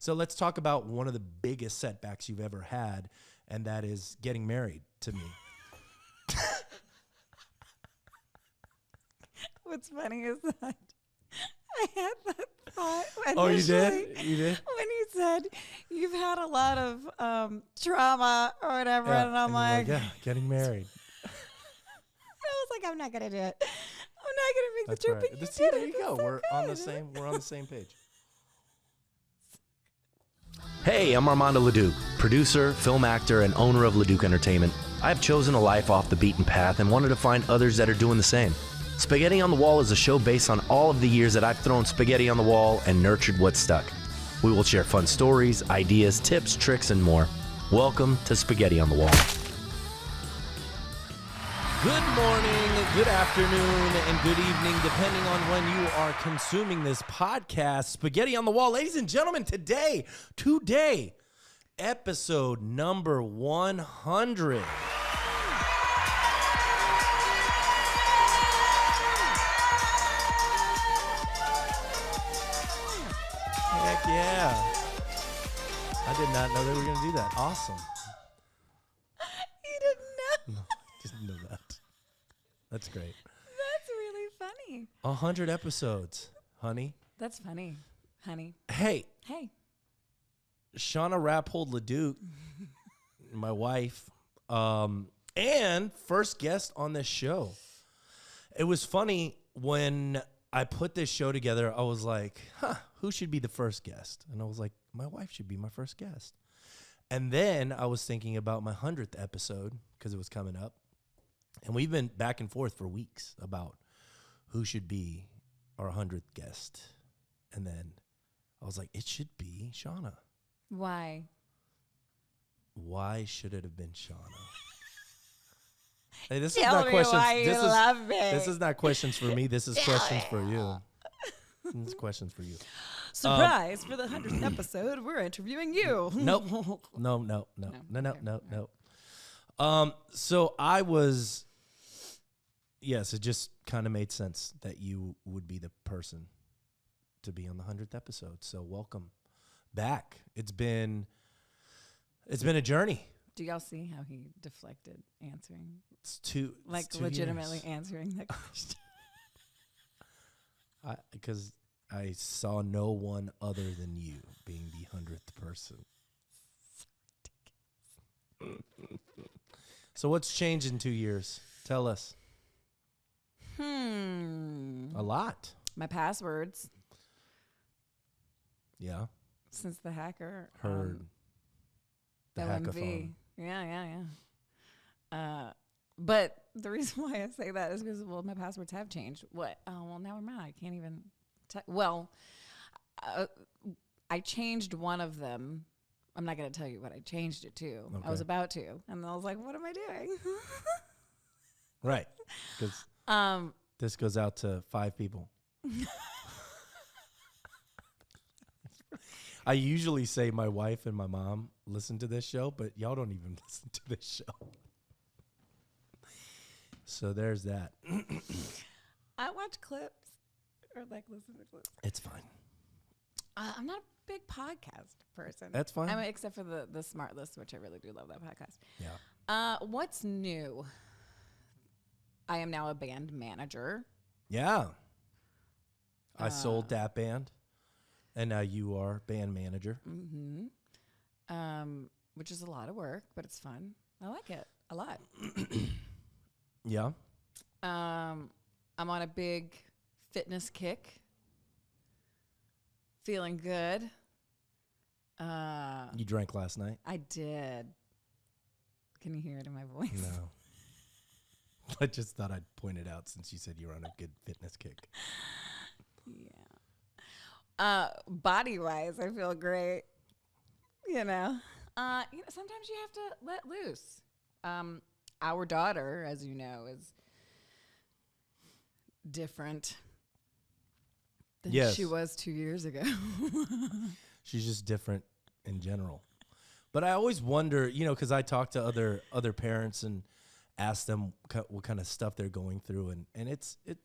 So let's talk about one of the biggest setbacks you've ever had, and that is getting married to me. What's funny is that I had that thought. Oh, you initially did? You did? When you said you've had a lot of trauma or whatever, Yeah. and I'm like, yeah, getting married. I was like, I'm not gonna do it. I'm not gonna make That's the joke, right. but you See, did there it. you That's go. so We're on the good. same. We're on the same page. Hey, I'm Armando Leduc, producer, film actor, and owner of Leduc Entertainment. I've chosen a life off the beaten path and wanted to find others that are doing the same. Spaghetti on the Wall is a show based on all of the years that I've thrown spaghetti on the wall and nurtured what stuck. We will share fun stories, ideas, tips, tricks, and more. Welcome to Spaghetti on the Wall. Good morning, good afternoon, and good evening, depending on when you are consuming this podcast. Spaghetti on the Wall. Ladies and gentlemen, today, episode number 100. Heck yeah. I did not know they were going to do that. Awesome. You didn't know. No, didn't know that. That's great. That's really funny. 100 episodes, honey. That's funny, honey. Hey, Hey. Shauna Rappold Leduc, my wife, and first guest on this show. It was funny when I put this show together. I was like, who should be the first guest? And I was like, my wife should be my first guest. And then I was thinking about my 100th episode because it was coming up. And we've been back and forth for weeks about who should be our 100th guest. And then I was like, it should be Shauna. Why? Why should it have been Shauna? Hey, this Tell is not me questions. why you love me. This is not questions for me. This is questions for you. This is questions for you. Surprise! For the 100th episode, we're interviewing you. Nope. No. So I was, yes, it just kind of made sense that you would be the person to be on the 100th episode. So welcome back. It's been a journey. Do y'all see how he deflected answering? It's two Legitimately years. answering that question. Because I saw no one other than you being the 100th person. So what's changed in 2 years? Tell us. A lot. My passwords Yeah. since the hacker. Heard. The hackathon. Yeah. But the reason why I say that is because, well, my passwords have changed. What? Oh, well, never mind. I can't even. I changed one of them. I'm not going to tell you what I changed it to. Okay. I was about to. And I was like, what am I doing? Right. Because this goes out to 5 people. I usually say my wife and my mom listen to this show, but y'all don't even listen to this show. So there's that. I watch clips or listen to clips. It's fine. I'm not a big podcast person. That's fine. I mean, except for the Smart List, which I really do love that podcast. Yeah. What's new? I am now a band manager. Yeah. I sold DatBand, and now you are band manager. Mm-hmm. Which is a lot of work, but it's fun. I like it a lot. Yeah. I'm on a big fitness kick. Feeling good. You drank last night? I did. Can you hear it in my voice? No. I just thought I'd point it out since you said you were on a good fitness kick. Yeah. Body-wise, I feel great. Sometimes you have to let loose. Our daughter, as you know, is different than she was 2 years ago. She's just different in general. But I always wonder, because I talk to other parents and ask them what kind of stuff they're going through, and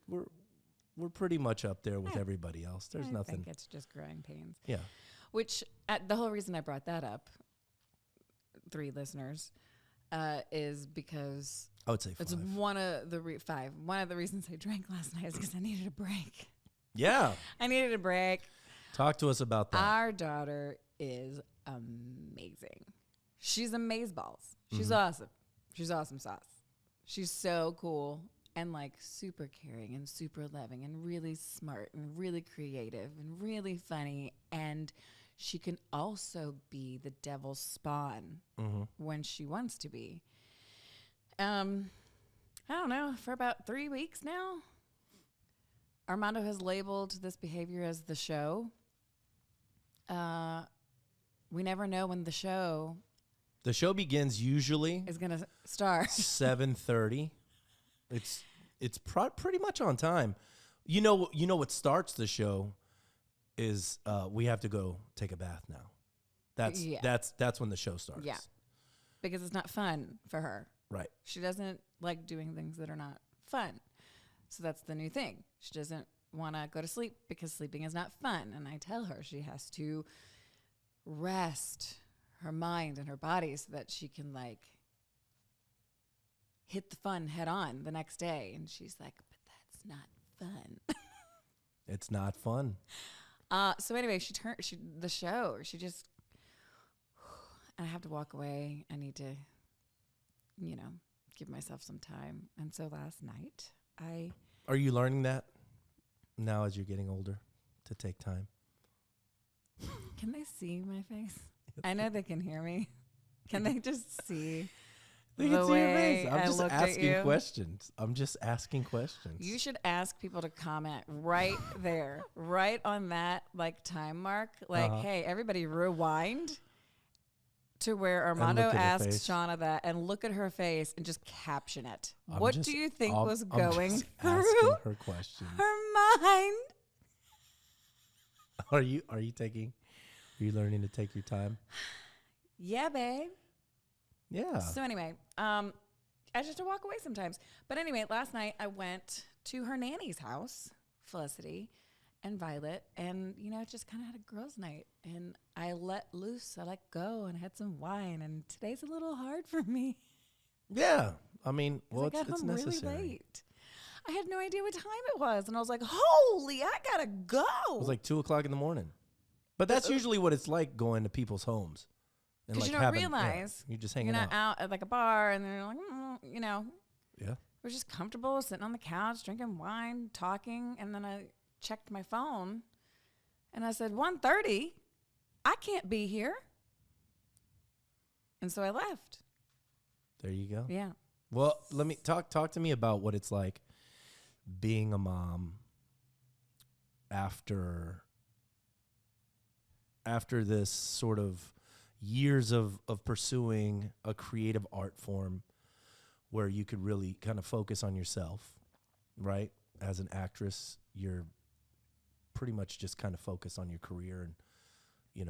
we're pretty much up there with everybody else. There's nothing. I think it's just growing pains. Yeah. Which the whole reason I brought that up, 3 listeners, is because I would say 5. it's one of the 5. One of the reasons I drank last night is because I needed a break. Yeah. I needed a break. Talk to us about that. Our daughter is amazing. She's amazeballs. She's awesome. She's awesome sauce. She's so cool and like super caring and super loving and really smart and really creative and really funny. And she can also be the devil's spawn when she wants to be. I don't know, for about 3 weeks now, Armando has labeled this behavior as the show. We never know when the show begins usually is going to start. 7:30. It's pretty much on time. You know what starts the show is we have to go take a bath now. That's when the show starts. Yeah. Because it's not fun for her. Right. She doesn't like doing things that are not fun. So that's the new thing. She doesn't want to go to sleep because sleeping is not fun. And I tell her she has to rest her mind and her body so that she can like hit the fun head on the next day. And she's like, but that's not fun. It's not fun. So anyway, she just, I have to walk away. I need to, give myself some time. And so last night Are you learning that now as you're getting older to take time? Can they see my face? I know they can hear me. Can they just see They the can see your way face. I I'm just looked at you? asking questions. You should ask people to comment right there, right on that like time mark. Like, hey, everybody rewind to where Armando look at her asked face. Shauna that and look at her face and just caption it. I'm What just- do you think I'm- was I'm going just through asking her questions. her mind? Are you learning to take your time? Yeah, babe. Yeah. So anyway, I just have to walk away sometimes. But anyway, last night I went to her nanny's house, Felicity and Violet, and just kind of had a girls' night. And I let loose, I let go, and had some wine. And today's a little hard for me. Yeah. I mean, 'Cause well, I got it's home necessary. really late. I had no idea what time it was, and I was like, "Holy, I gotta go!" It was like 2:00 in the morning. But that's usually what it's like going to people's homes. And because like you don't realize you're just you're hanging not out. out at like a bar, and they're like, Yeah. we're just comfortable sitting on the couch, drinking wine, talking. And then I checked my phone and I said, 1:30, I can't be here. And so I left. There you go. Yeah. Well, let me talk to me about what it's like being a mom after this sort of years of pursuing a creative art form where you could really kind of focus on yourself, right? As an actress, you're pretty much just kind of focused on your career and,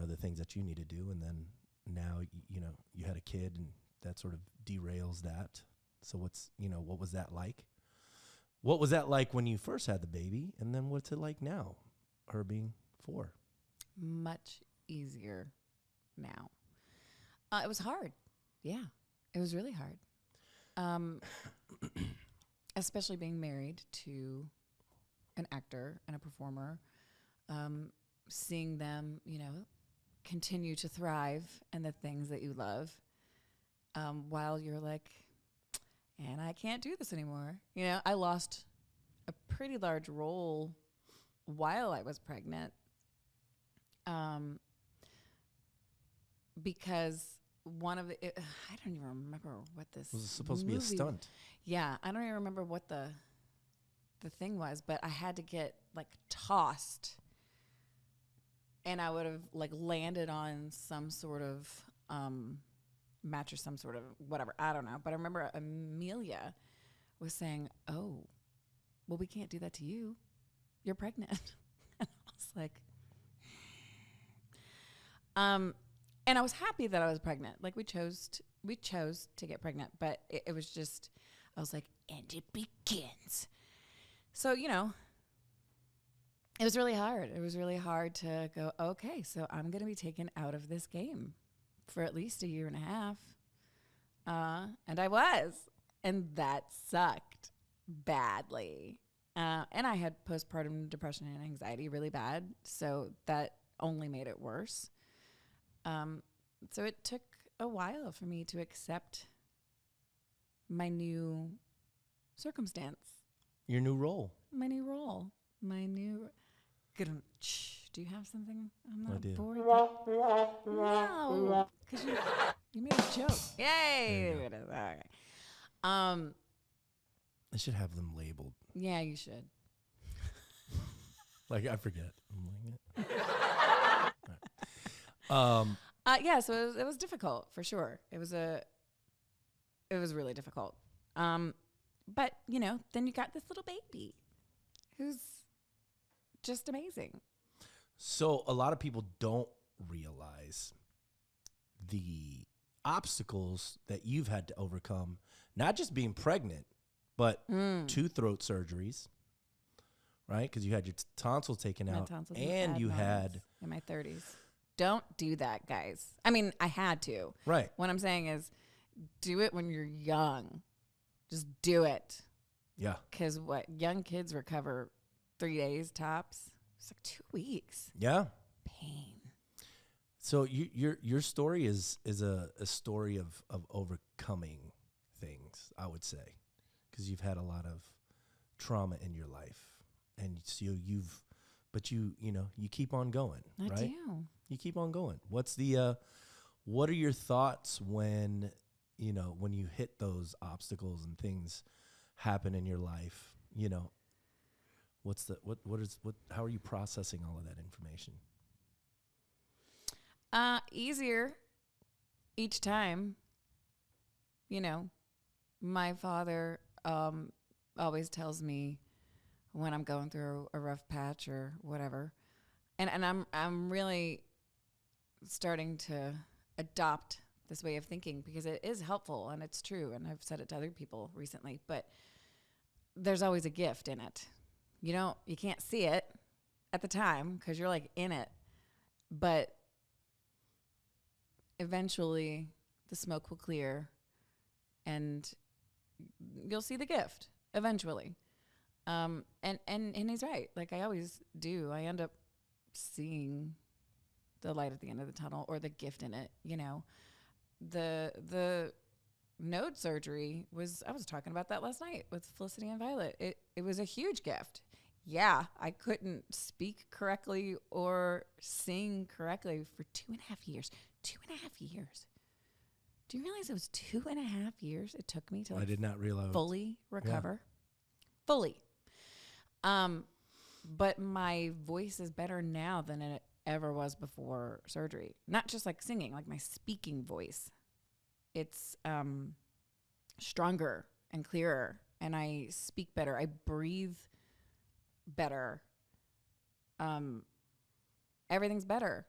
the things that you need to do. And then now, you had a kid and that sort of derails that. So what was that like? What was that like when you first had the baby? And then what's it like now, her being 4? Much easier now. It was hard. Yeah. It was really hard. Especially being married to an actor and a performer, seeing them, continue to thrive in the things that you love, while you're like, and I can't do this anymore. I lost a pretty large role while I was pregnant, because one of the, I don't even remember what this Was it supposed to be a movie- stunt? Yeah, I don't even remember what the thing was, but I had to get like tossed, and I would have like landed on some sort of mattress, some sort of whatever. I don't know, but I remember Amelia was saying, "Oh, well, we can't do that to you. You're pregnant." And I was like, and I was happy that I was pregnant. Like we chose to get pregnant, but it was just, I was like, and it begins. So, it was really hard. It was really hard to go, okay, so I'm going to be taken out of this game for at least a year and a half. And I was. And that sucked badly. And I had postpartum depression and anxiety really bad. So that only made it worse. So it took a while for me to accept my new circumstance. Your new role. My new role. My new... Do you have something? I'm not I do. bored. No, because you made a joke. Yay! There you go. Okay. I should have them labeled. Yeah, you should. Like, I forget. I'm like, Yeah, so it was difficult for sure. It was really difficult. But then you got this little baby, who's just amazing. So a lot of people don't realize the obstacles that you've had to overcome, not just being pregnant, but 2 throat surgeries, right? Because you had your tonsils taken out, and you had in my 30s. Don't do that, guys. I mean, I had to. Right. What I'm saying is, do it when you're young. Just do it. Yeah. Because young kids recover 3 days tops. It's like 2 weeks. Yeah. Pain. So your story is a story of overcoming things, I would say, because you've had a lot of trauma in your life, and so you keep on going. I right? do. You keep on going. What are your thoughts when you hit those obstacles and things happen in your life? How are you processing all of that information? Easier each time. My father always tells me when I'm going through a rough patch or whatever, and I'm really starting to adopt this way of thinking because it is helpful and it's true, and I've said it to other people recently, but there's always a gift in it. You can't see it at the time because you're like in it, but eventually the smoke will clear and you'll see the gift eventually. And he's right. Like I always do. I end up seeing the light at the end of the tunnel or the gift in it. The node surgery I was talking about that last night with Felicity and Violet. It was a huge gift. Yeah, I couldn't speak correctly or sing correctly for 2.5 years. 2.5 years. Do you realize it was 2.5 years it took me to I did not realize fully recover? Yeah. Fully. But my voice is better now than it ever was before surgery. Not just like singing, like my speaking voice. It's stronger and clearer, and I speak better. I breathe better. Everything's better.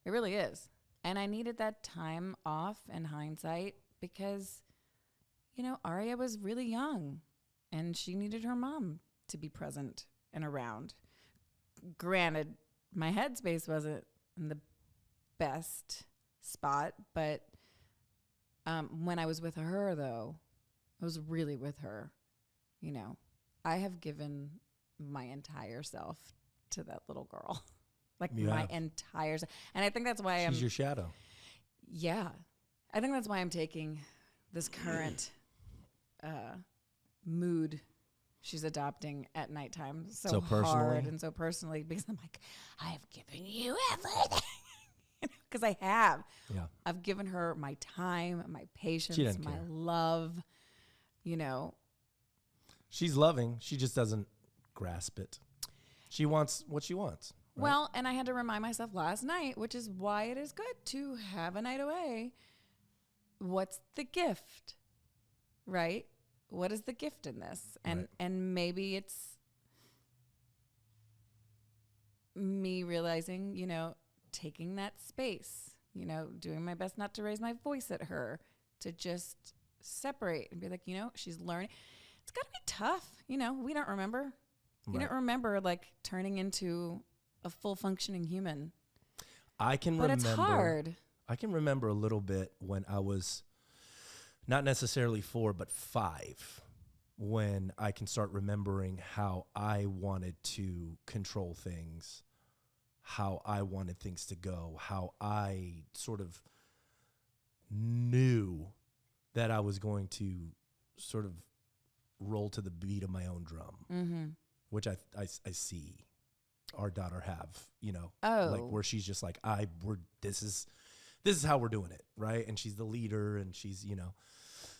It really is. And I needed that time off in hindsight because, Aria was really young and she needed her mom to be present and around. Granted, my headspace wasn't in the best spot, but when I was with her, though, I was really with her. I have given my entire self to that little girl. Like my entire self. And I think that's why She's your shadow. Yeah. I think that's why I'm taking this current mood she's adopting at nighttime so hard and so personally, because I'm like, I have given you everything. Because I have. Yeah. I've given her my time, my patience, my love, She's loving. She just doesn't grasp it. She wants what she wants. Right? Well, and I had to remind myself last night, which is why it is good to have a night away. What's the gift? Right? What is the gift in this? And maybe it's me realizing, taking that space, doing my best not to raise my voice at her, to just separate and be like, she's learning. It's got to be tough. We don't remember. You don't remember like turning into a full functioning human. But it's hard. I can remember a little bit when I was not necessarily 4, but 5, when I can start remembering how I wanted to control things, how I wanted things to go, how I sort of knew that I was going to sort of roll to the beat of my own drum, which I see our daughter have, like where she's just like, this is how we're doing it, right? And she's the leader, and she's,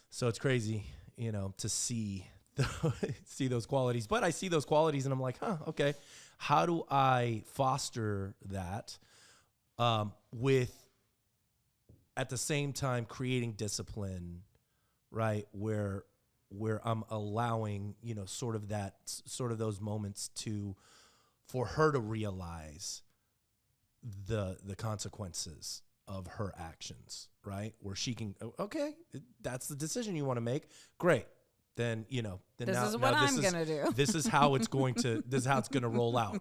so it's crazy, to see those qualities. But I see those qualities, and I'm like, okay, how do I foster that with at the same time creating discipline, right? Where I'm allowing, sort of those moments for her to realize the consequences of her actions, right? Where she can, okay, that's the decision you want to make. Great. Then, this is what I'm going to do. This is how it's going to roll out,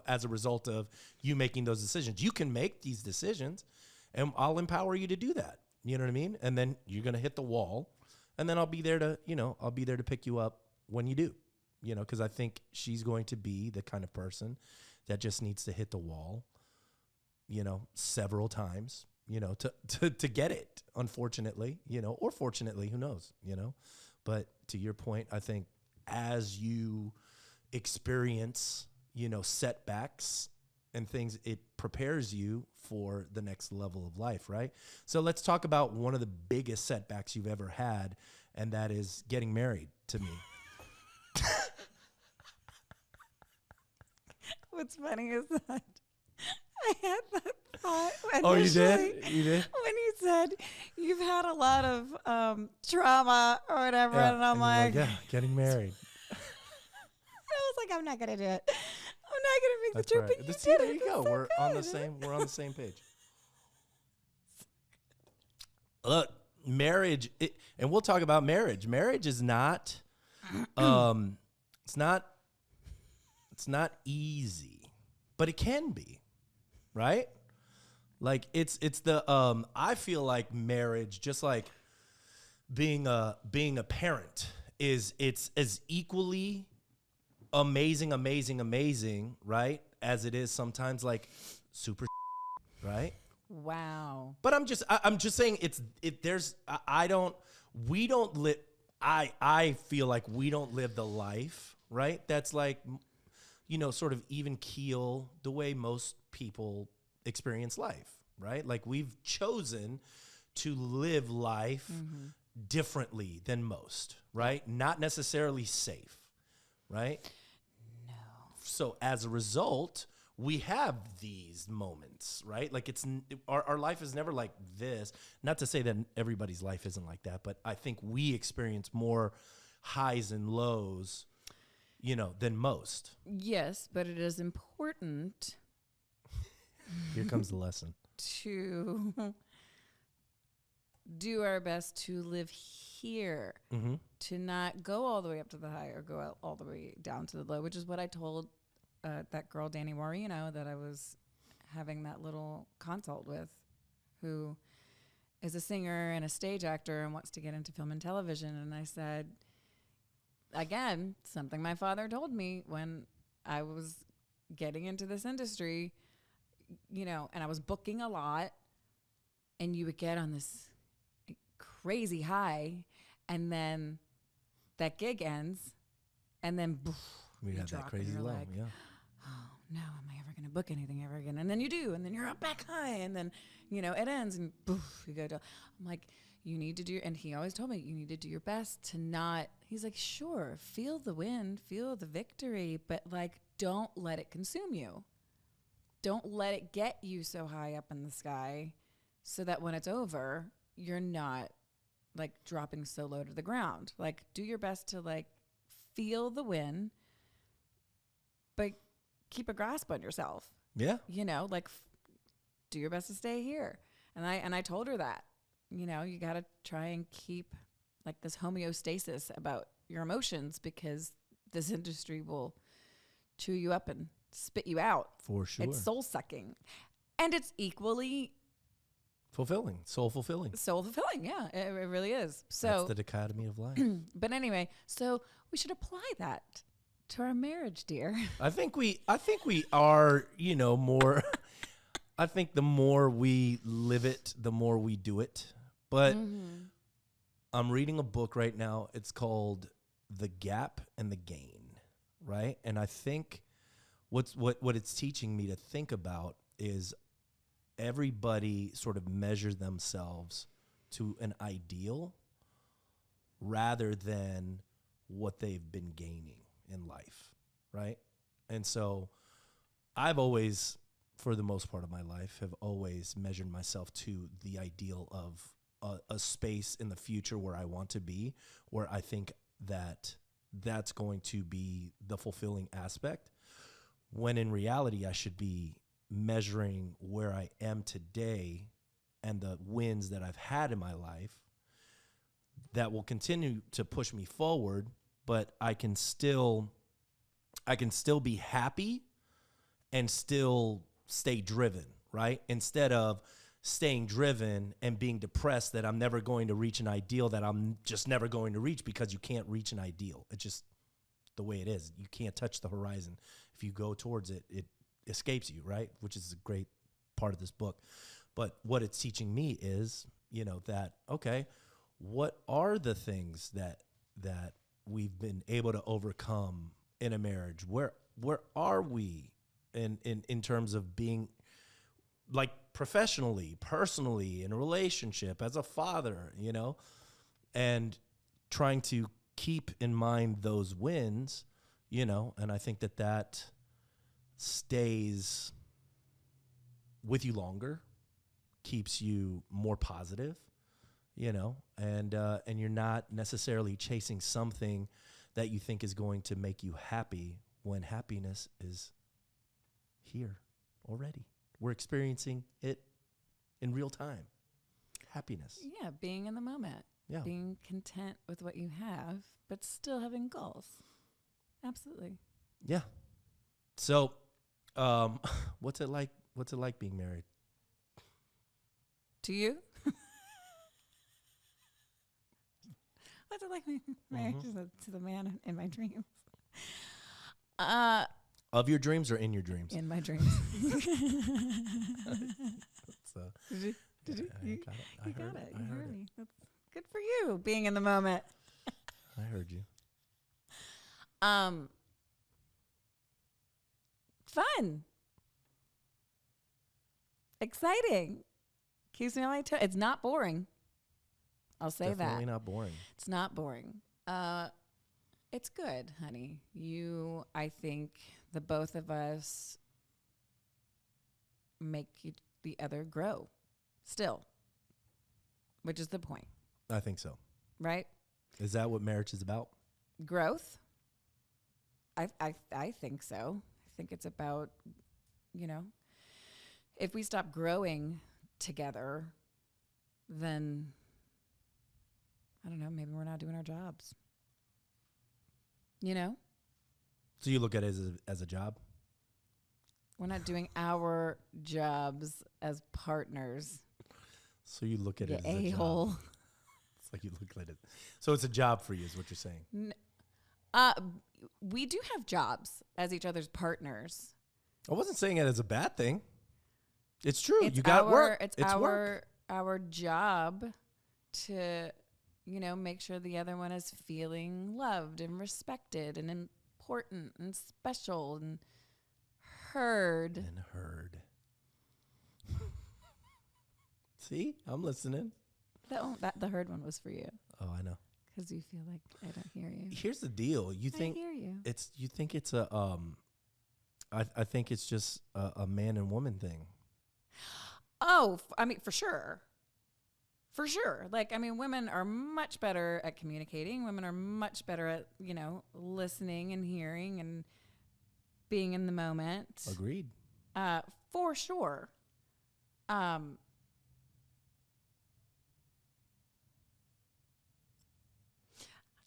as a result of you making those decisions. You can make these decisions, and I'll empower you to do that. You know what I mean? And then you're going to hit the wall, and then I'll be there to pick you up when you do, because I think she's going to be the kind of person that just needs to hit the wall, several times, to get it, unfortunately, or fortunately, who knows, But to your point, I think as you experience, setbacks and things, it prepares you for the next level of life, right? So let's talk about one of the biggest setbacks you've ever had, and that is getting married to me. What's funny is that I had that thought. Oh, you did? You did? When you said you've had a lot of trauma or whatever, Yeah, and I'm like, yeah, getting married. I was like, I'm not gonna do it. I'm not gonna make That's the trip. right. But you See, did there it. you It's go. so We're on the good. same page. Look, marriage, and we'll talk about marriage. Marriage is not, it's not easy, but it can be, right? Like it's the I feel like marriage, just like being a parent, it's as equally amazing, right? As it is sometimes like super, right? Wow. But I'm just saying I feel like we don't live the life, right? That's like, sort of even keel the way most people experience life, right? Like we've chosen to live life differently than most, right? Not necessarily safe, right? No. So as a result, we have these moments, right? Like our life is never like this. Not to say that everybody's life isn't like that, but I think we experience more highs and lows, than most. Yes, but it is important Here comes the lesson. to do our best to live here, to not go all the way up to the high or go all the way down to the low, which is what I told that girl, Danny Moreno, that I was having that little consult with, who is a singer and a stage actor and wants to get into film and television. And I said, again, something my father told me when I was getting into this industry, and I was booking a lot, and you would get on this crazy high, and then that gig ends, and then We had that crazy low, like, yeah. oh no, am I ever going to book anything ever again? And then you do, and then you're up back high, and then, it ends, and you go down. I'm like, you need to do, and he always told me, you need to do your best to not, he's like, sure, feel the win, feel the victory, but like, don't let it consume you. Don't let it get you so high up in the sky so that when it's over, you're not like dropping so low to the ground. Like, do your best to like feel the win, but keep a grasp on yourself. Yeah. Do your best to stay here. And I told her that, you got to try and keep like this homeostasis about your emotions, because this industry will chew you up and spit you out. For sure. It's soul sucking. And it's equally fulfilling, soul fulfilling. soul fulfilling. Yeah, it really is. That's So, the dichotomy of life. but anyway, so we should apply that to our marriage, dear. I think we are, more. I think the more we live it, the more we do it. But I'm reading a book right now. It's called The Gap and the Gain, right? And I think what it's teaching me to think about is everybody sort of measures themselves to an ideal rather than what they've been gaining in life, right? And so I've always, for the most part of my life, have always measured myself to the ideal of a space in the future where I want to be, where I think that that's going to be the fulfilling aspect, when in reality I should be measuring where I am today and the wins that I've had in my life that will continue to push me forward, but I can still be happy and still stay driven, right? Instead of staying driven and being depressed that I'm never going to reach an ideal that I'm just never going to reach, because you can't reach an ideal. It's just the way it is. You can't touch the horizon. If you go towards it, it escapes you, right? Which is a great part of this book. But what it's teaching me is, that, okay, what are the things that we've been able to overcome in a marriage? Where are we in terms of being, like, professionally, personally, in a relationship, as a father, and trying to keep in mind those wins, and I think that stays with you longer, keeps you more positive, and you're not necessarily chasing something that you think is going to make you happy when happiness is here already. We're experiencing it in real time. Happiness. Yeah, being in the moment. Yeah. Being content with what you have, but still having goals. Absolutely. Yeah. So, what's it like? What's it like being married? To you? What's it like being married to the man in my dreams? Of your dreams or in your dreams? In my dreams. So, Did you? I You got it. you got it. You I heard heard it. me. That's good for you, being in the moment. I heard you. Fun. Exciting. Keeps me on my toes. It's not boring. I'll say Definitely that. not boring. It's not boring. It's good, honey. I think the both of us make the other grow still, which is the point, I think so. right? Is that what marriage is about? Growth. I think so. I think it's about, if we stop growing together, then I don't know, maybe we're not doing our jobs. So you look at it as a job? We're not doing our jobs as partners. So you look at You it as a a-hole. job. It's like you look at it. So it's a job for you is what you're saying. We do have jobs as each other's partners. I wasn't saying it as a bad thing. It's true. It's You got work. It's work. our job to, make sure the other one is feeling loved and respected and important and special and heard. And heard. See? I'm listening. The heard one was for you Oh, I know. because you feel like I don't hear you. Here's the deal. You I think hear you. you think it's a I think it's just a man and woman thing. Oh, for sure. For sure. Women are much better at communicating. Women are much better at, listening and hearing and being in the moment. Agreed. For sure.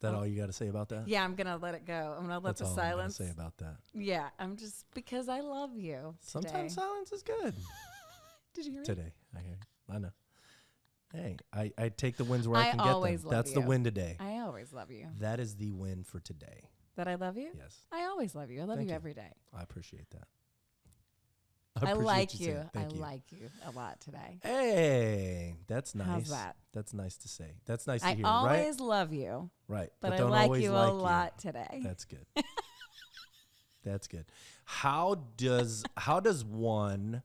That all you got to say about that? Yeah, I'm going to let it go. I'm going to let That's the all silence. I'm gonna say about that. Yeah, I'm just, because I love you. Sometimes today. silence is good. Did you hear me? Today, I know. Hey, I take the wins where I can get always them. love That's the you. win today. I always love you. That is the win for today. That I love you? Yes, I always love you. I love Thank you you. every day. I appreciate that. I appreciate like saying you. it. Thank you. like you a lot today. Hey, that's nice. How's that? That's nice to say. That's nice to I hear, always love you, right? but I don't like always you like a lot today. That's good. That's good. How does one,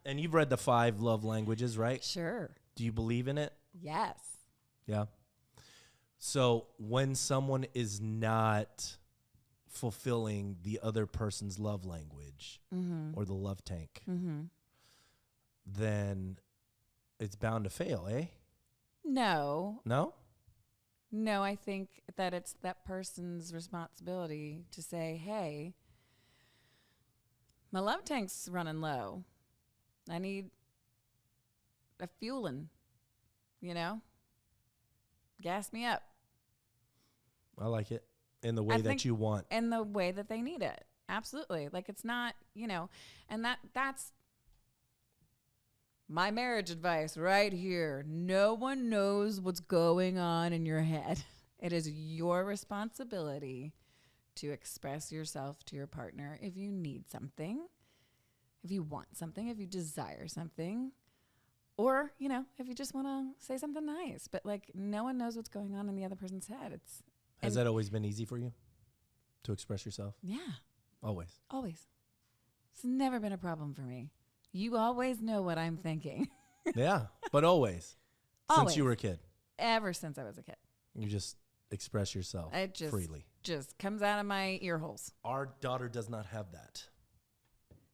and you've read the 5 love languages, right? Sure. Do you believe in it? Yes. Yeah. So when someone is not fulfilling the other person's love language or the love tank, then it's bound to fail, eh? No. No? No, I think that it's that person's responsibility to say, hey, my love tank's running low. I need a fueling, Gas me up. I like it in the way that you want. In the way that they need it. Absolutely. Like it's not, and that's my marriage advice right here. No one knows what's going on in your head. It is your responsibility to express yourself to your partner if you need something, if you want something, if you desire something, or, if you just want to say something nice. But, no one knows what's going on in the other person's head. Has that always been easy for you to express yourself? Yeah. Always. Always. It's never been a problem for me. You always know what I'm thinking. Yeah, but always. Since you were a kid. Ever since I was a kid. You just express yourself freely. Just comes out of my ear holes. Our daughter does not have that.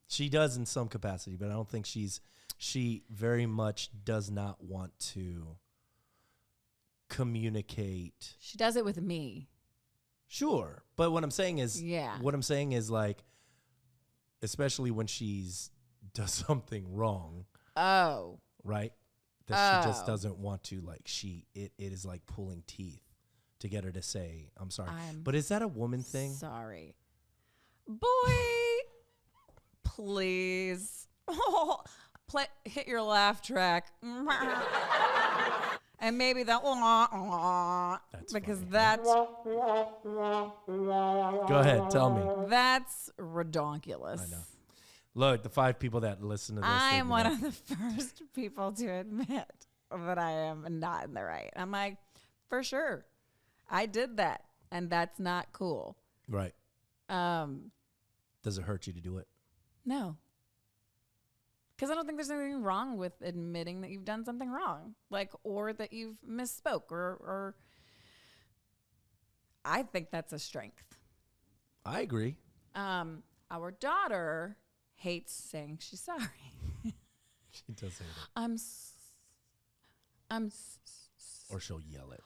She does in some capacity, but I don't think she very much does not want to communicate. She does it with me. Sure. But what I'm saying is, Yeah. Especially when does something wrong, Oh. right? That she just doesn't want to, it is like pulling teeth to get her to say, I'm sorry. But is that a woman thing? Sorry. Boy, please. Oh, hit your laugh track. And maybe that, because funny. that's, Go ahead, tell me. that's redonkulous. I know. Look, the 5 people that listen to this. I am one of the first people to admit that I am not in the right. I'm like, for sure, I did that, and that's not cool. Right. Does it hurt you to do it? No. Because I don't think there's anything wrong with admitting that you've done something wrong, or that you've misspoke, or I think that's a strength. I agree. Our daughter hates saying she's sorry. She does hate it. Or she'll yell it.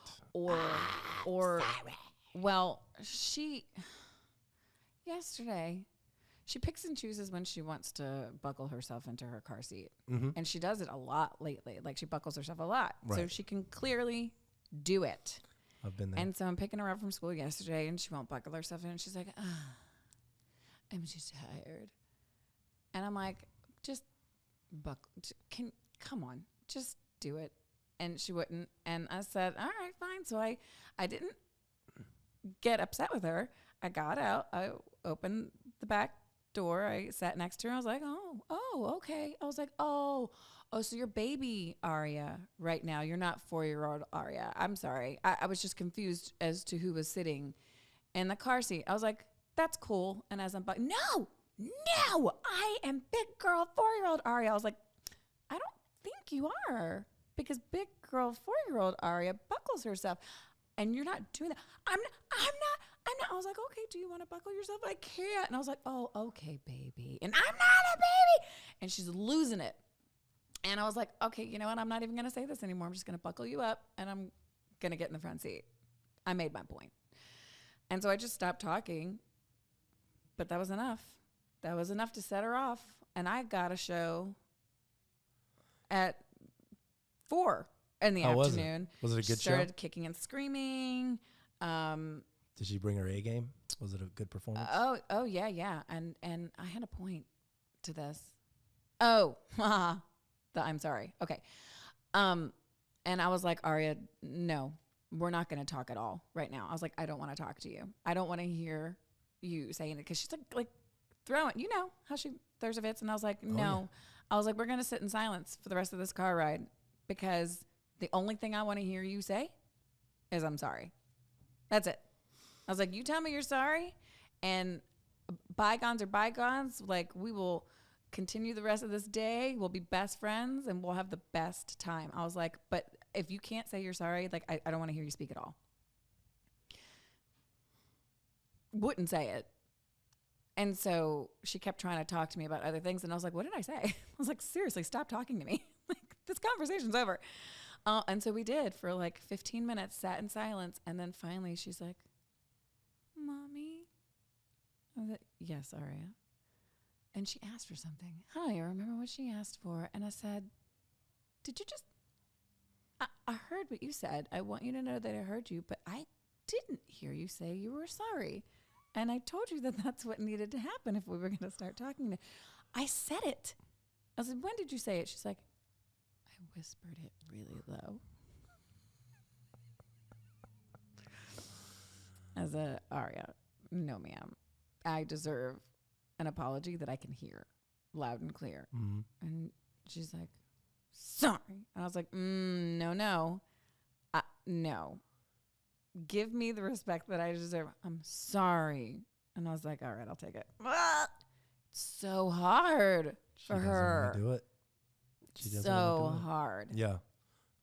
Or well, yesterday, she picks and chooses when she wants to buckle herself into her car seat. Mm-hmm. And she does it a lot lately. She buckles herself a lot. So Right. she can clearly do it. I've been there. And so I'm picking her up from school yesterday, and she won't buckle herself in. And she's like, I'm just tired. And I'm like, just come on, just do it. And she wouldn't. And I said, all right, fine. So I didn't get upset with her. I got out. I opened the back door. I sat next to her. I was like, oh, okay. I was like, oh, so you're baby Aria right now. You're not 4-year-old Aria. I'm sorry. I was just confused as to who was sitting in the car seat. I was like, that's cool. And as I'm no, I am big girl 4-year-old Aria. I was like, I don't think you are, because big girl 4-year-old Aria buckles herself, and you're not doing that. I'm not. I was like, okay, do you want to buckle yourself? I can't. And I was like, oh, okay, baby. And I'm not a baby. And she's losing it. And I was like, okay, you know what? I'm not even going to say this anymore. I'm just going to buckle you up, and I'm going to get in the front seat. I made my point. And so I just stopped talking, but that was enough. That was enough to set her off. And I got a show at 4 in the How afternoon. Was it a good show? Started kicking and screaming. Did she bring her A game? Was it a good performance? Oh yeah. And I had a point to this. Oh, I'm sorry. Okay. And I was like, Aria, no, we're not going to talk at all right now. I was like, I don't want to talk to you. I don't want to hear you saying it, because she's like throwing, you know how she throws her fits. And I was like, no. yeah. I was like, we're going to sit in silence for the rest of this car ride, because the only thing I want to hear you say is I'm sorry. That's it. I was like, you tell me you're sorry, and bygones are bygones. Like, we will continue the rest of this day. We'll be best friends, and we'll have the best time. I was like, but if you can't say you're sorry, like, I don't want to hear you speak at all. Wouldn't say it. And so she kept trying to talk to me about other things. And I was like, what did I say? I was like, seriously, stop talking to me. Like, this conversation's over. And so we did for like 15 minutes, sat in silence. And then finally she's like, Mommy? I was like, yes, Aria. And she asked for something. Hi, I remember what she asked for. And I said, did you just, I heard what you said. I want you to know that I heard you, but I didn't hear you say you were sorry. And I told you that that's what needed to happen if we were going to start talking. I said it. I said, when did you say it? She's like, I whispered it really low. As a Aria, no, ma'am. I deserve an apology that I can hear loud and clear. Mm-hmm. And she's like, sorry. And I was like, no. No. Give me the respect that I deserve. I'm sorry. And I was like, all right, I'll take it. It's so hard She for doesn't her. wanna do it. She doesn't So wanna do it. hard. Yeah.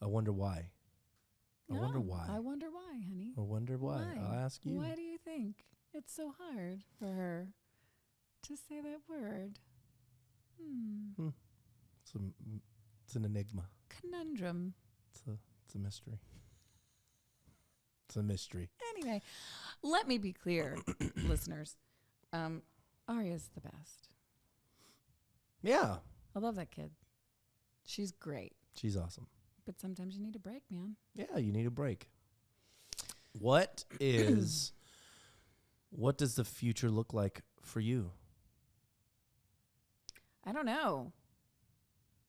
I wonder why. I wonder No, why. I wonder why, honey. I wonder why. I'll ask you. Why do you think it's so hard for her to say that word? It's an enigma. Conundrum. It's a mystery. It's a mystery. Anyway, let me be clear, listeners. Aria's the best. Yeah. I love that kid. She's great. She's awesome. But sometimes you need a break, man. Yeah, you need a break. What does the future look like for you? I don't know.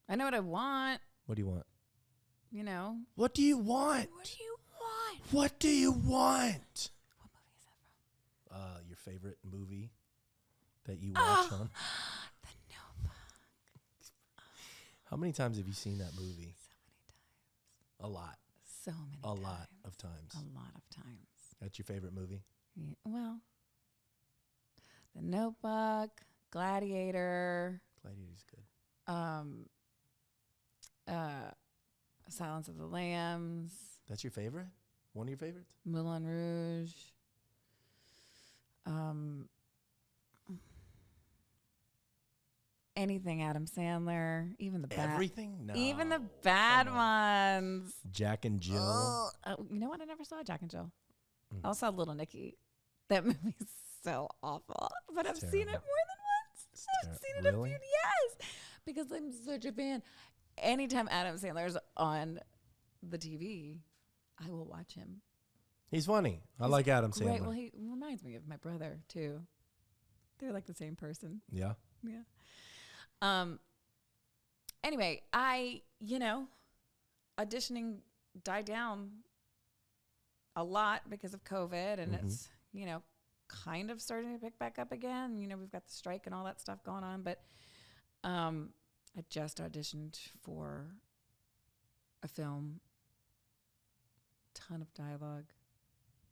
I know what I want, What do you want? you know. What do you want? What do you want? What do you want? What movie is that from? Your favorite movie that you watch on? The Notebook. How many times have you seen that movie? So many times. A lot. So many A times. lot of times. A lot of times. That's your favorite movie? Yeah, well, The Notebook, Gladiator, Gladiator's good. Silence of the Lambs, That's your favorite? One of your favorites? Moulin Rouge, anything Adam Sandler, even the bad, Everything? No. even the bad Come on. ones. Jack and Jill. You know what? I never saw Jack and Jill. I saw Little Nicky. That movie's so awful, but I've seen it more than once. I've seen it a few, yes, because I'm such a fan. Anytime Adam Sandler's on the TV, I will watch him. He's funny. I like Adam Sandler. Right. Well, he reminds me of my brother too. They're like the same person. Yeah. Yeah. Anyway, auditioning died down a lot because of COVID, and it's, kind of starting to pick back up again. We've got the strike and all that stuff going on, but I just auditioned for a film, ton of dialogue.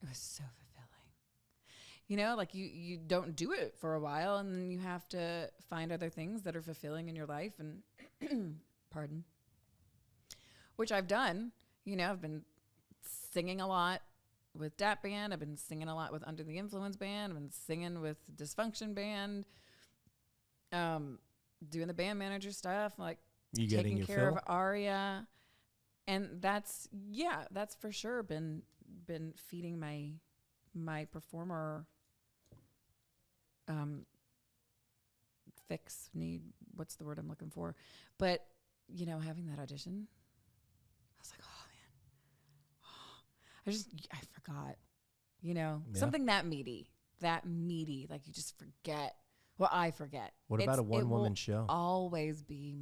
It was so fulfilling. Like you don't do it for a while, and then you have to find other things that are fulfilling in your life, and pardon, which I've done. I've been singing a lot with DatBand. I've been singing a lot with Under the Influence Band. I've been singing with Dysfunction Band. Doing the band manager stuff, like You taking your care fill? of Aria, and that's for sure been feeding my performer fix need. What's the word I'm looking for? But having that audition, I was like, oh man, I forgot, you know, Yeah. something that meaty, like you just forget. Well, I forget. What about a It one-woman will show? always be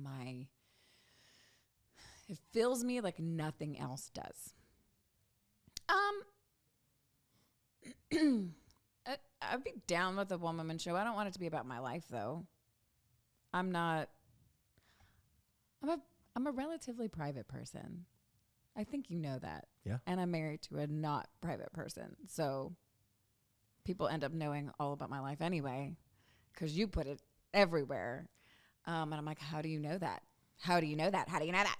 it fills me like nothing else does. I'd be down with a one-woman show. I don't want it to be about my life, though. I'm a relatively private person. I think you know that. Yeah. And I'm married to a not private person. So people end up knowing all about my life anyway, because you put it everywhere. And I'm like, how do you know that? How do you know that? How do you know that?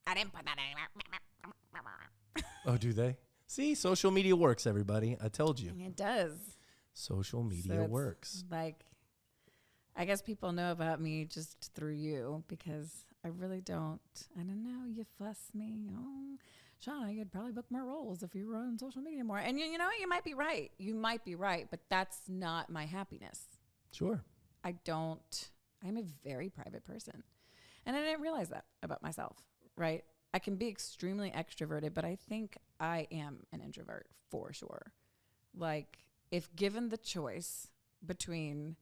I didn't put that anywhere. Oh, do they? See, social media works, everybody. I told you. It does. Social media it's works. Like, I guess people know about me just through you, because I really don't. I don't know. You fuss me. Oh, Shauna, you'd probably book more roles if you were on social media more. And you know what? You might be right. You might be right. But that's not my happiness. Sure. I'm a very private person. And I didn't realize that about myself, right? I can be extremely extroverted, but I think I am an introvert for sure. Like, if given the choice between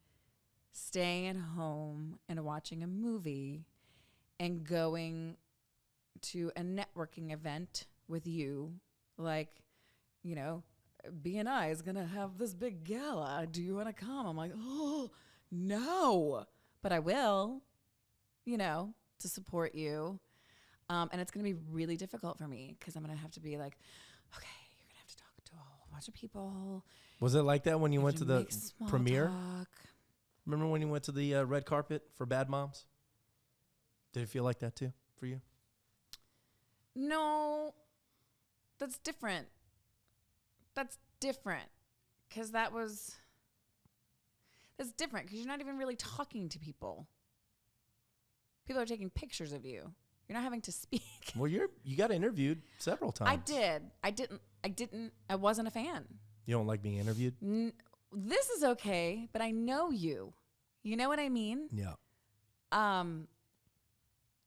staying at home and watching a movie and going to a networking event with you, like, you know, B&I is going to have this big gala. Do you want to come? I'm like, oh, no. But I will, you know, to support you. And it's going to be really difficult for me, because I'm going to have to be like, okay, you're going to have to talk to a whole bunch of people. Was it like that when you went to the Make small premiere? talk. Remember when you went to the red carpet for Bad Moms? Did it feel like that too for you? No, that's different. That's different. Because that's different, because you're not even really talking to people. People are taking pictures of you. You're not having to speak. Well, you got interviewed several times. I did. I wasn't a fan. You don't like being interviewed? This is okay, but I know you. You know what I mean? Yeah.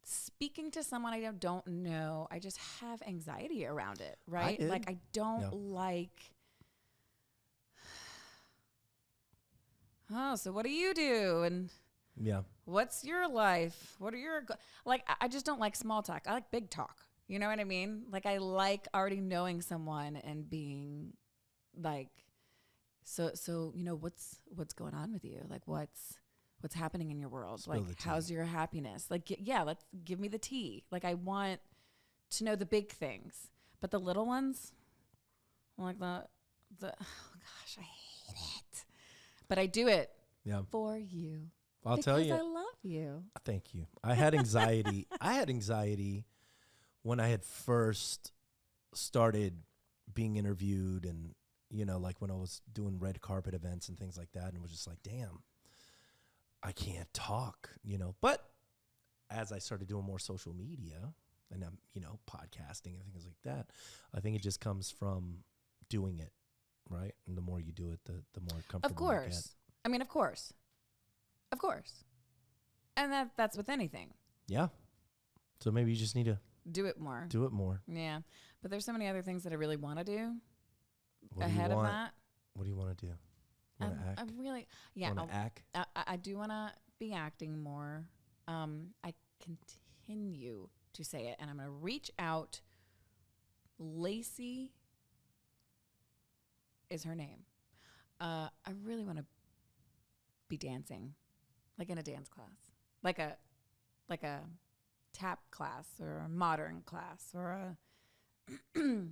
Speaking to someone I don't know, I just have anxiety around it, right? did. Like, I don't like, oh, so what do you do? And Yeah. what's your life? What are your, like, I just don't like small talk. I like big talk. You know what I mean? Like, I like already knowing someone and being like, so you know, what's going on with you? Like, what's happening in your world? Spill the Like, tea. how's your happiness? Like, yeah, let's give me the tea. Like, I want to know the big things, but the little ones, like the oh gosh, I hate it. But I do it Yeah. for you. I'll tell you. Because I love you. Thank you. I had anxiety. When I had first started being interviewed, and, you know, like when I was doing red carpet events and things like that, and it was just like, damn, I can't talk, you know. But as I started doing more social media and I'm, you know, podcasting and things like that, I think it just comes from doing it, right? And the more you do it, the more comfortable Of you get. course. I mean, of course. Of course. And that's with anything. Yeah. So maybe you just need to Do it more. do it more. Yeah. But there's so many other things that I really want to do What do you ahead of want? that. What do you want to do? Want to act? I really, yeah. Want to act? I do want to be acting more. I continue to say it, and I'm going to reach out. Lacey is her name. I really want to be dancing, like in a dance class, like a tap class or a modern class or a. You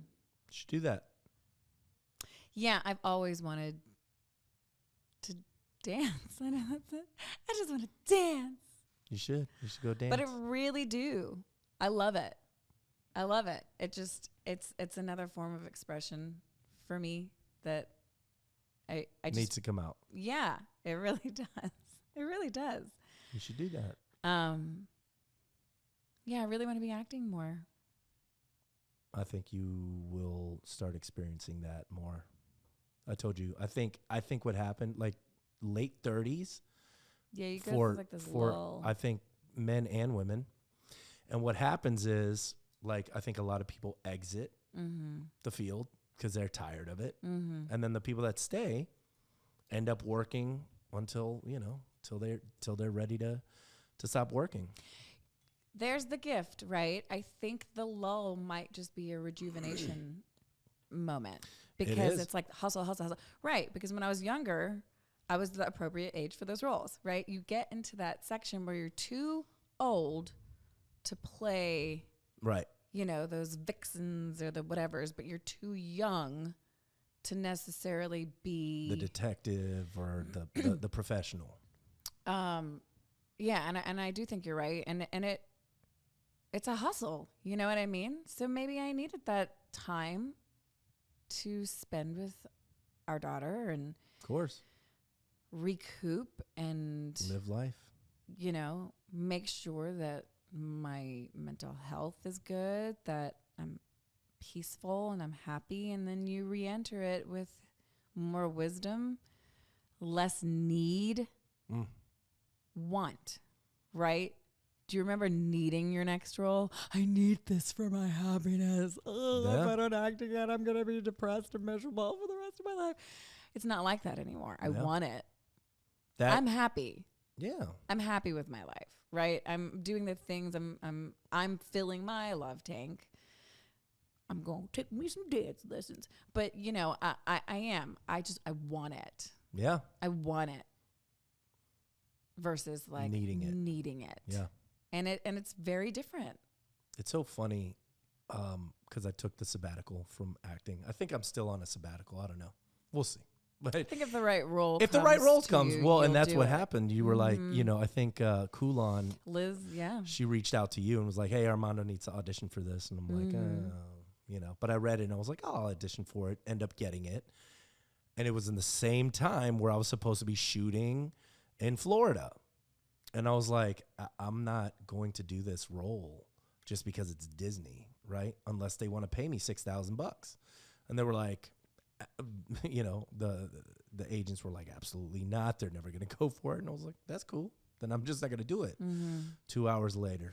should do that. Yeah, I've always wanted to dance. I know that's it. I just want to dance. You should. You should go dance. But I really do. I love it. I love it. It just it's another form of expression for me that I needs just to come out. yeah, it really does. It really does. You should do that. Yeah, I really want to be acting more. I think you will start experiencing that more. I told you. I think what happened, like late 30s, Yeah, you go for through like this for lull. I think men and women. And what happens is, like, I think a lot of people exit Mm-hmm. the field because they're tired of it. Mm-hmm. And then the people that stay end up working until, till they're ready to stop working. There's the gift, right? I think the lull might just be a rejuvenation moment because it's like hustle, hustle, hustle. Right. Because when I was younger, I was the appropriate age for those roles, right? You get into that section where you're too old to play, Right. Those vixens or the whatevers, but you're too young to necessarily be The detective or the professional. Yeah, and I do think you're right, and it's a hustle, you know what I mean? So maybe I needed that time to spend with our daughter and Of course. recoup and Live life. make sure that my mental health is good, that I'm peaceful and I'm happy, and then you re-enter it with more wisdom, less need, want, right? Do you remember needing your next role? I need this for my happiness. Oh, Yeah. if I don't act again, I'm going to be depressed and miserable for the rest of my life. It's not like that anymore. I want it. I'm happy. Yeah. I'm happy with my life, right? I'm doing the things. I'm filling my love tank. I'm going to take me some dance lessons. But, I am. I want it. Yeah. I want it. Versus like Needing it. Yeah. And it's very different. It's so funny because I took the sabbatical from acting. I think I'm still on a sabbatical. I don't know. We'll see. But I think if the right role the right role comes, you, well, and you'll that's do what it. happened. You were like, I think Kulon, Liz, yeah. she reached out to you and was like, hey, Armando needs to audition for this. And I'm like, but I read it and I was like, oh, I'll audition for it. End up getting it. And it was in the same time where I was supposed to be shooting in Florida. And I was like, I'm not going to do this role just because it's Disney, right? Unless they want to pay me $6,000. And they were like, the agents were like, absolutely not. They're never going to go for it. And I was like, that's cool. Then I'm just not going to do it. 2 hours later,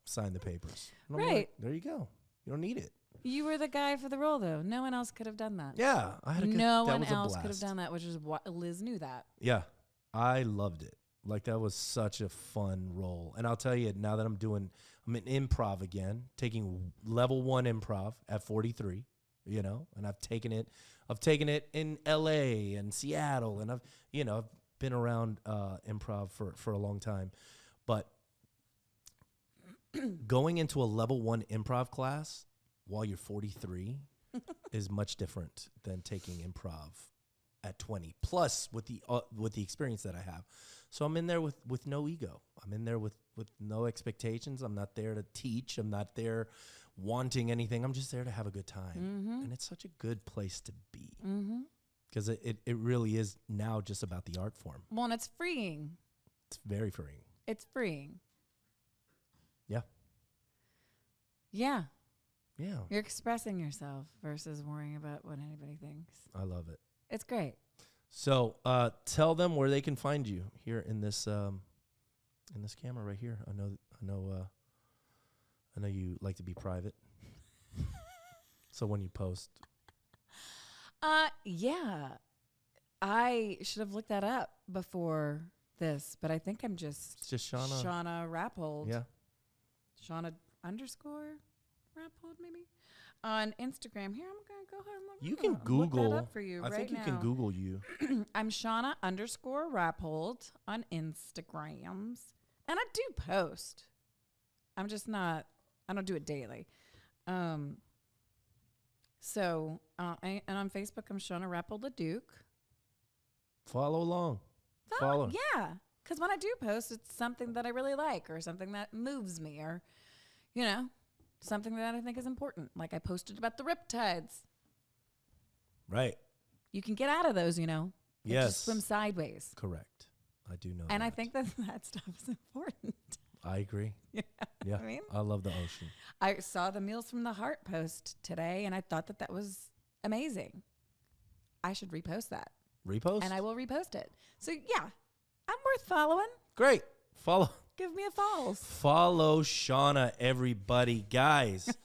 sign the papers. And I'm like, there you go. You don't need it. You were the guy for the role, though. No one else could have done that. Yeah. I had no that one was a else blast. could have done that, which is what Liz knew that. Yeah. I loved it. Like, that was such a fun role. And I'll tell you, now that I'm in improv again, taking level 1 improv at 43, and I've taken it in LA and Seattle. And I've been around improv for a long time. But going into a level 1 improv class while you're 43 is much different than taking improv at 20 plus with the experience that I have. So I'm in there with no ego. I'm in there with no expectations. I'm not there to teach. I'm not there wanting anything. I'm just there to have a good time. And it's such a good place to be because it really is now just about the art form. Well, and it's freeing. It's very freeing. It's freeing. Yeah. Yeah. Yeah. You're expressing yourself versus worrying about what anybody thinks. I love it. It's great. So tell them where they can find you here in this camera right here. I know you like to be private. So when you post, yeah, I should have looked that up before this, but I think I'm just it's just Shauna. Shauna Rappold. Yeah. Shauna _ Rappold maybe on Instagram. Here, I'm gonna go ahead and look. You can look Google. that up for you I right think you now. can Google you. I'm Shauna _ Rappold on Instagrams, and I do post. I'm just not. I don't do it daily. So and on Facebook, I'm Shauna Rappold Leduc. Follow along. Follow. Yeah, because when I do post, it's something that I really like, or something that moves me, or something that I think is important. Like I posted about the riptides. Right. You can get out of those, They Yes. just swim sideways. Correct. I do know. And that. I think that stuff is important. I agree. Yeah. I mean? I love the ocean. I saw the Meals from the Heart post today, and I thought that was amazing. I should repost that. Repost. And I will repost it. So, yeah, I'm worth following. Great. Follow. Give me a follow. Follow Shauna, everybody. Guys,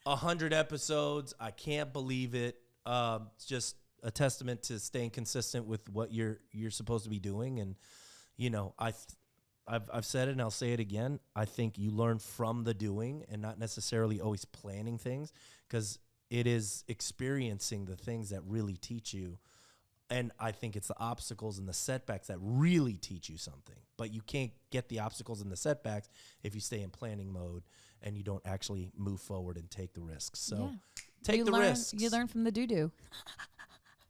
100 episodes. I can't believe it. It's just a testament to staying consistent with what you're supposed to be doing. And, you know, I've said it and I'll say it again. I think you learn from the doing and not necessarily always planning things, because it is experiencing the things that really teach you. And I think it's the obstacles and the setbacks that really teach you something. But you can't get the obstacles and the setbacks if you stay in planning mode and you don't actually move forward and take the risks. So take the risks. You learn from the doo-doo.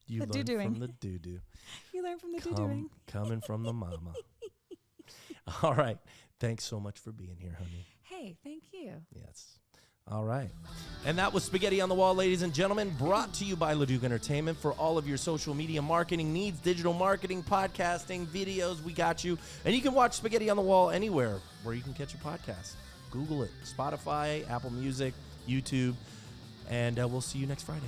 You learn from the doo-doo. You learn from the doo-dooing. Coming from the mama. All right. Thanks so much for being here, honey. Hey, thank you. Yes. All right. And that was Spaghetti on the Wall, ladies and gentlemen, brought to you by Leduc Entertainment. For all of your social media marketing needs, digital marketing, podcasting, videos, we got you. And you can watch Spaghetti on the Wall anywhere where you can catch a podcast. Google it. Spotify, Apple Music, YouTube. And we'll see you next Friday.